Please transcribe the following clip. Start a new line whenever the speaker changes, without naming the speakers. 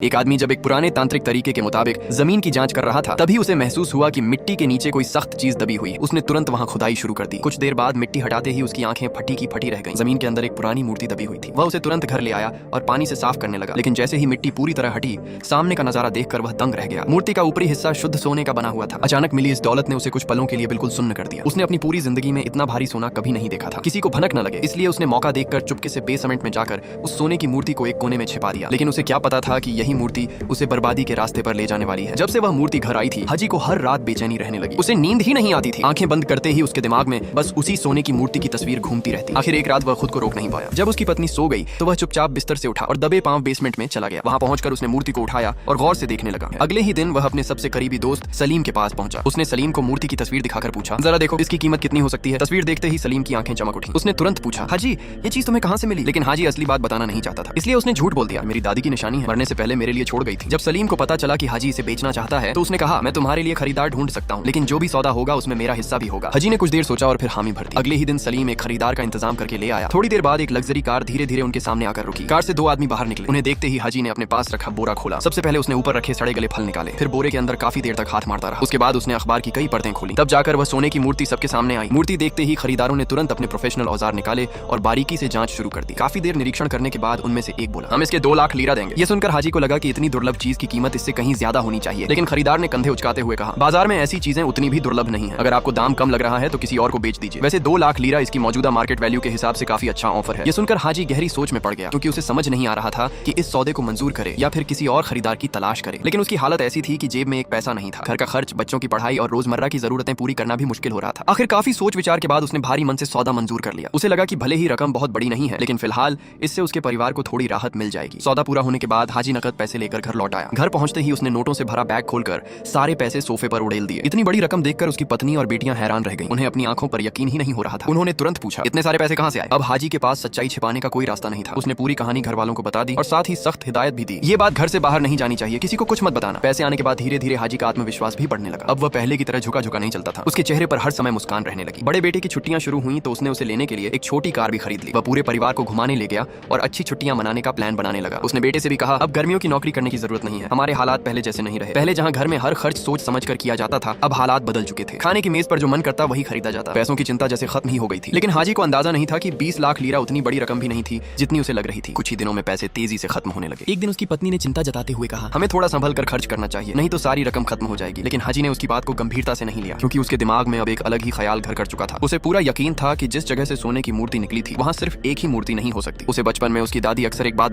एक आदमी जब एक पुराने तांत्रिक तरीके के मुताबिक जमीन की जांच कर रहा था, तभी उसे महसूस हुआ कि मिट्टी के नीचे कोई सख्त चीज दबी हुई है। उसने तुरंत वहां खुदाई शुरू कर दी। कुछ देर बाद मिट्टी हटाते ही उसकी आंखें फटी की फटी रह गईं। जमीन के अंदर एक पुरानी मूर्ति दबी हुई थी। वह उसे तुरंत घर ले आया और पानी से साफ करने लगा, लेकिन जैसे ही मिट्टी पूरी तरह हटी, सामने का नजारा देखकर वह दंग रह गया। मूर्ति का ऊपरी हिस्सा शुद्ध सोने का बना हुआ था। अचानक मिली इस दौलत ने उसे कुछ पलों के लिए बिल्कुल सुन्न कर दिया। उसने अपनी पूरी जिंदगी में इतना भारी सोना कभी नहीं देखा था। किसी को भनक न लगे, इसलिए उसने मौका देखकर चुपके से बेसमेंट में जाकर उस सोने की मूर्ति को एक कोने में छिपा दिया। लेकिन उसे क्या पता था कि यही मूर्ति उसे बर्बादी के रास्ते पर ले जाने वाली है। जब से वह मूर्ति घर आई थी, हाजी को हर रात बेचैनी रहने लगी। उसे नींद ही नहीं आती थी। आंखें बंद करते ही उसके दिमाग में बस उसी सोने की मूर्ति की तस्वीर घूमती रहती। आखिर एक रात वह खुद को रोक नहीं पाया। जब उसकी पत्नी सो गई तो वह चुपचाप बिस्तर से उठा और दबे पांव बेसमेंट में चला गया। वहां पहुंचकर उसने मूर्ति को उठाया और गौर से देखने लगा। अगले ही दिन वह अपने सबसे करीबी दोस्त सलीम के पास पहुंचा। उसने सलीम को मूर्ति की तस्वीर दिखाकर पूछा, जरा देखो इसकी कीमत कितनी हो सकती है। तस्वीर देखते ही सलीम की आंखें चमक उठी। उसने तुरंत पूछा, हाजी ये चीज तुम्हें कहां से मिली? लेकिन हाजी असली बात बताना नहीं चाहता था, इसलिए उसने झूठ बोल दिया, मेरी दादी की निशानी है, मरने से पहले मेरे लिए छोड़ गई थी। जब सलीम को पता चला कि हाजी इसे बेचना चाहता है तो उसने कहा, मैं तुम्हारे लिए खरीदार ढूंढ सकता हूँ, लेकिन जो भी सौदा होगा उसमें मेरा हिस्सा भी होगा। हाजी ने कुछ देर सोचा और फिर हामी भर दी। अगले ही दिन सलीम एक खरीदार का इंतजाम करके ले आया। थोड़ी देर बाद एक लग्जरी कार धीरे धीरे उनके सामने आकर रुकी। कार से दो आदमी बाहर निकले। उन्हें देखते ही हाजी ने अपने पास रखा बोरा खोला। सबसे पहले उसने ऊपर रखे सड़े गले फल निकाले, फिर बोरे के अंदर काफी देर तक हाथ मारता रहा। उसके बाद उसने अखबार की कई परतें खोली। तब जाकर वह सोने की मूर्ति सबके सामने आई। मूर्ति देखते ही खरीदारों ने तुरंत अपने प्रोफेशनल औजार निकाले और बारीकी से जांच शुरू कर दी। काफी देर निरीक्षण करने के बाद उनमें से एक बोला, हम इसके 2 लाख लीरा देंगे। ये सुनकर हाजी को लगा कि इतनी दुर्लभ चीज की कीमत इससे कहीं ज्यादा होनी चाहिए, लेकिन खरीदार ने कंधे उचकाते हुए कहा, बाजार में ऐसी चीजें उतनी भी दुर्लभ नहीं है। अगर आपको दाम कम लग रहा है तो किसी और को बेच दीजिए। वैसे 2 लाख लीरा इसकी मौजूदा मार्केट वैल्यू के हिसाब से काफी अच्छा ऑफर है। ये सुनकर हाजी गहरी सोच में पड़ गया, क्योंकि उसे समझ नहीं आ रहा था कि इस सौदे को मंजूर करे या फिर किसी और खरीदार की तलाश करे। लेकिन उसकी हालत ऐसी थी कि जेब में एक पैसा नहीं था। घर का खर्च, बच्चों की पढ़ाई और रोजमर्रा की जरूरतें पूरी करना भी मुश्किल हो रहा था। आखिर काफी सोच विचार के बाद उसने भारी मन से सौदा मंजूर कर लिया। उसे लगा कि भले ही रकम बहुत बड़ी नहीं है, लेकिन फिलहाल इससे उसके परिवार को थोड़ी राहत मिल जाएगी। सौदा पूरा होने के बाद हाजी नकद पैसे लेकर घर लौट आया। घर पहुंचते ही उसने नोटों से भरा बैग खोलकर सारे पैसे सोफे पर उड़ेल दिए। इतनी बड़ी रकम देखकर उसकी पत्नी और बेटियां हैरान रह गईं। उन्हें अपनी आंखों पर यकीन ही नहीं हो रहा था। उन्होंने तुरंत पूछा, इतने सारे पैसे कहां से आए? अब हाजी के पास सच्चाई छिपाने का कोई रास्ता नहीं था। उसने पूरी कहानी घर वालों को बता दी और साथ ही सख्त हिदायत भी दी, ये बात घर से बाहर नहीं जानी चाहिए, किसी को कुछ मत बताना। पैसे आने के बाद धीरे धीरे हाजी का आत्मविश्वास भी बढ़ने लगा। अब वह पहले की तरह झुका झुका नहीं चलता था। उसके चेहरे पर हर समय मुस्कान रहने लगी। बड़े बेटे की छुट्टियां शुरू हुई तो उसने उसे लेने के लिए एक छोटी कार भी खरीद ली। वह पूरे परिवार को घुमाने ले गया और अच्छी छुट्टियां मनाने का प्लान बनाने लगा। उसने बेटे से भी कहा, अब गर्मियों की नौकरी करने की जरूरत नहीं है, हमारे हालात पहले जैसे नहीं रहे। पहले जहां घर में हर खर्च सोच समझ कर किया जाता था, अब हालात बदल चुके थे। खाने की मेज पर जो मन करता वही खरीदा जाता। पैसों की चिंता जैसे खत्म ही हो गई थी। लेकिन हाजी को अंदाजा नहीं था कि 20 लाख लीरा उतनी बड़ी रकम भी नहीं थी जितनी उसे लग रही थी। कुछ ही दिनों में पैसे तेजी से खत्म होने लगे। एक दिन उसकी पत्नी ने चिंता जताते हुए कहा, हमें थोड़ा संभल कर खर्च करना चाहिए, नहीं तो सारी रकम खत्म हो जाएगी। लेकिन हाजी ने उसकी बात को गंभीरता से नहीं लिया, क्योंकि उसके दिमाग में अब एक अलग ही ख्याल घर कर चुका था। उसे पूरा यकीन था कि जिस जगह से सोने की मूर्ति निकली थी वहां सिर्फ एक ही मूर्ति नहीं हो सकती। उसे बचपन में उसकी दादी अक्सर एक बात